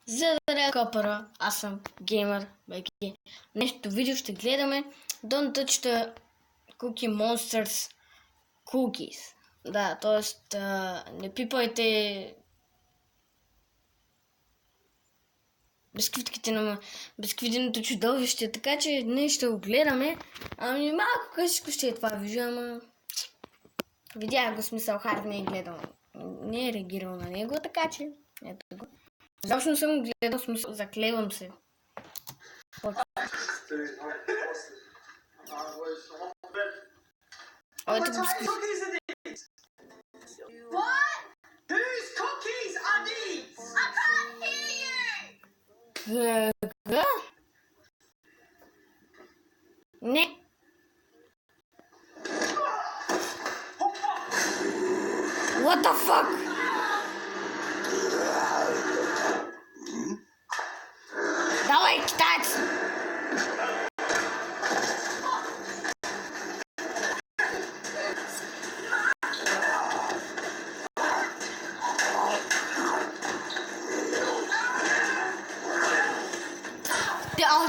Здравей, копара, аз съм геймър, байки. Нещо видео ще гледаме Don't Touch the Cookie Monsters Cookies. Да, т.е. не пипайте бисквитките на бисквитеното чудовище, така че днес ще го гледаме. Ами малко късичко ще е това видео, ама видях го, смисъл, Хард не е гледал, не е реагирал на него, така че ето го. Защо съм го гледал, смисъл, заклевам се. What type of cookies are these? What? Whose cookies are these? I can't hear you! Не. What the fuck? Давай, китаец!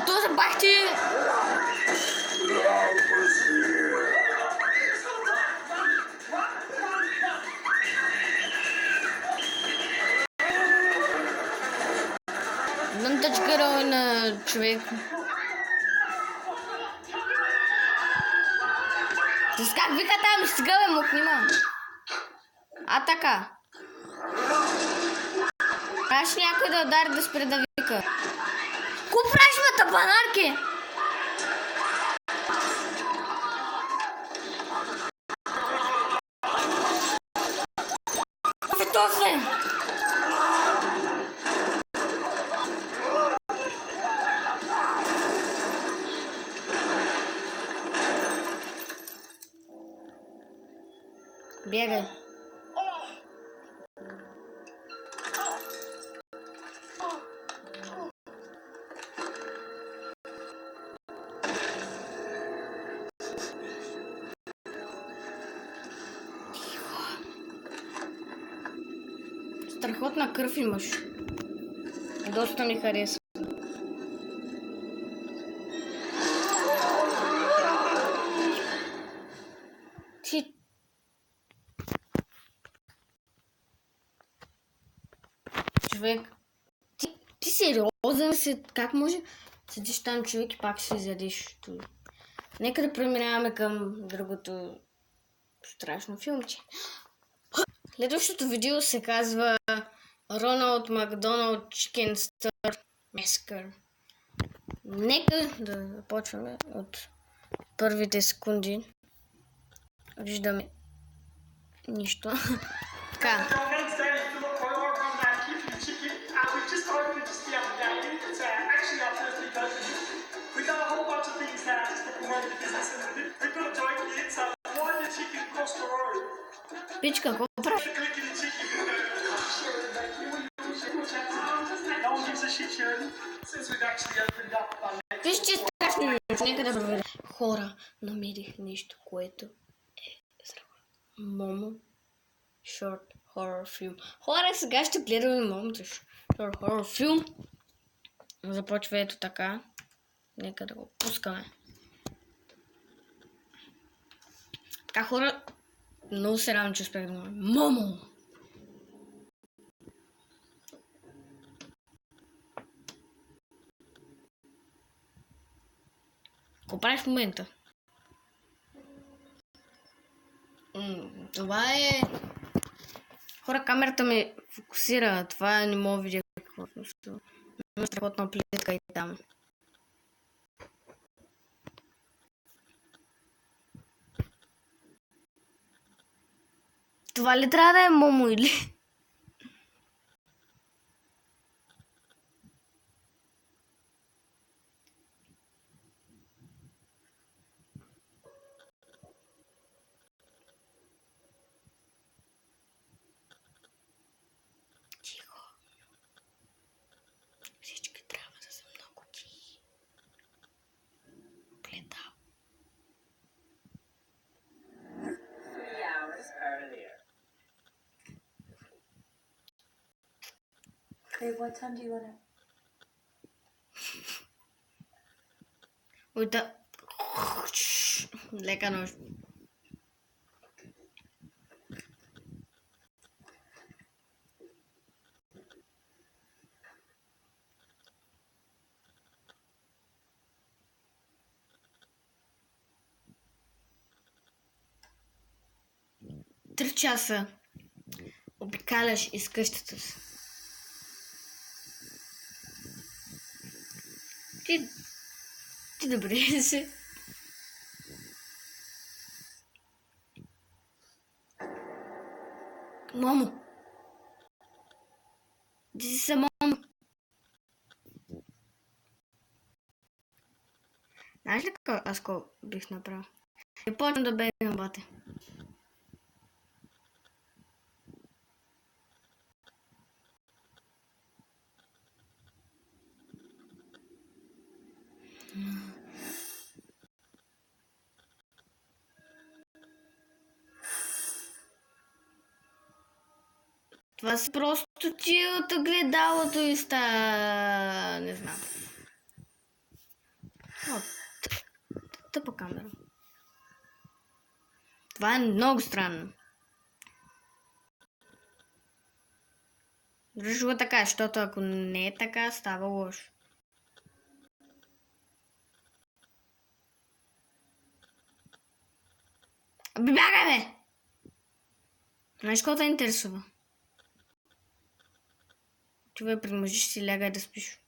Тоже бахти! Don't touch girl на човек. С как вика там, стига бе, мукнима. А така. Каш някой да удари да спре да вика. Ко правиш, бе, тапанарки? Какво се? Бегай. Страхотна кръв имаш. Доста ми харесва. Ти... Човек, ти сериозен си, как може? Седиш там, човек, и пак си изядеш. Нека да преминаваме към другото страшно филмче. Следващото видео се казва Ronald McDonald Chicken Stir Massacre. Нека да започваме от първите секунди. Виждаме нищо. Така. Пичка, какво прави? Виж, че е страшно. Нека да проверя. Хора, намерих нещо, което е здраво. Момо Short Horror Film. Хора, сега ще гледаме Момото Short Horror Film. Започва ето така. Нека да го пускаме. Така, хора, много се радвам, че успях да го... Момо! Какво правиш в момента? Това е... Хора, камерата ми фокусира. Това не мога да видя какво смисъл. Има страхотна плитка и там. Това ли трябва да е Момо или? Тихо. Всички трябва да са много тихи. Гледал. Babe, what time do you want Уйда. Лека нощ. Три часа обикаляш из къщата си. Ти добре ли си? Мамо! Ти си са, мамо! Знаеш ли аз какво бих направил? И почвам да бегам, бате. Това са просто ти от огледалото и не знам. О, тъпа камера. Това е много странно. Държи го така, защото ако не е така, става лошо. Бягай, бе! Знаеш какво те интересува? Човек примъжиш си, лягай да спиш.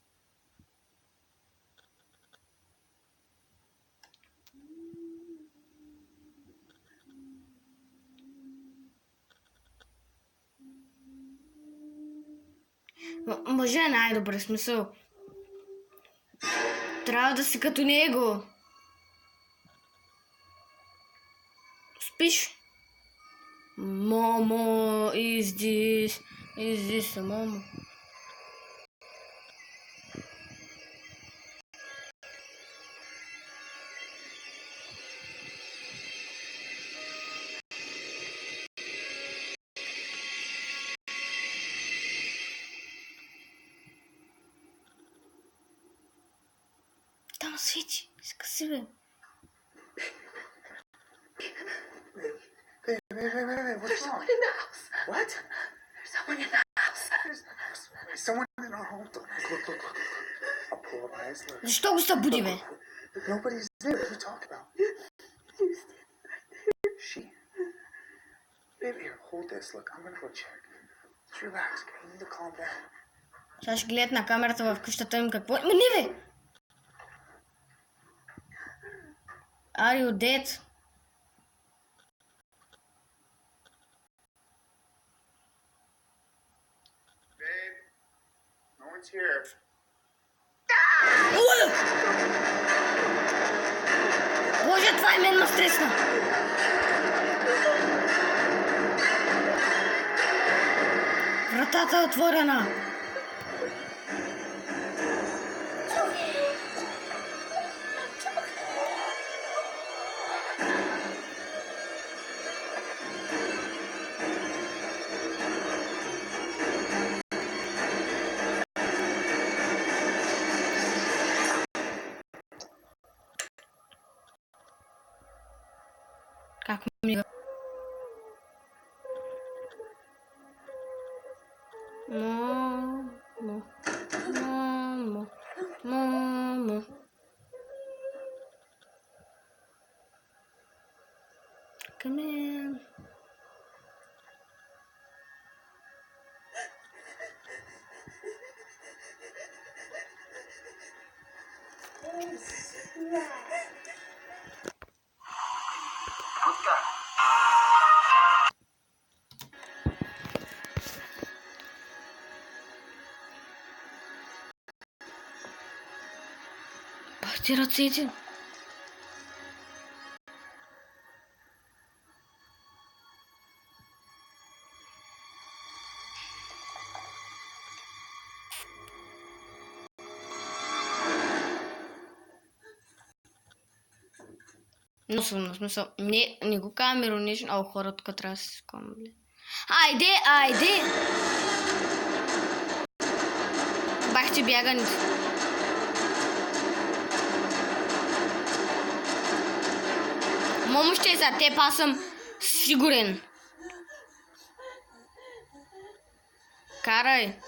Мъже е най-добър смисъл. Трябва да си като него. Спиш. Момо, is this a момо? Там свети, скъси, бе. Wait, what's wrong? Someone in the house. What? There's someone in the house. There's someone in our home. Look. I'll pull up eyes. Look. Защо го събуди, бе? Nobody's there. What are you talking about? She. Baby, here, hold this. Look, I'm gonna go check. Just relax, okay? You need to calm down. Сега ще гледат на камерата в къщата им какво... Ма не, бе! Are you dead? Babe, no one's here. Боже, това и мен ме стресна! Вратата е отворена! Как ми... Мамо. Come in. Бах ти ръцете. Но съм на смисъл. Не го казвам иронично, а хората тук трябва да се скомбли. Айде! ще бягат. Момо ще е за теб, аз съм сигурен. Карай.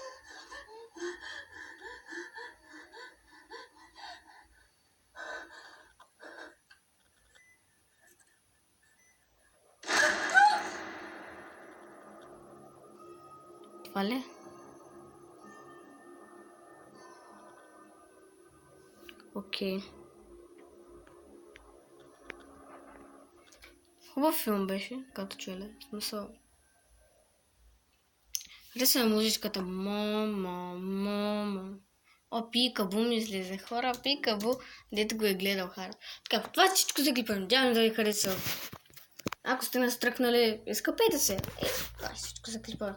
Това ли? Окей. Хубав филм беше, като чули. Смисъл. Хареса музичката. Мама. О, Пикабу ми излезе. Хора, Пикабу, дето го е гледал хара. Така, това всичко за клипа. Надявам да ви хареса. Ако сте настръкнали, изкъпете се. Това всичко за клипа.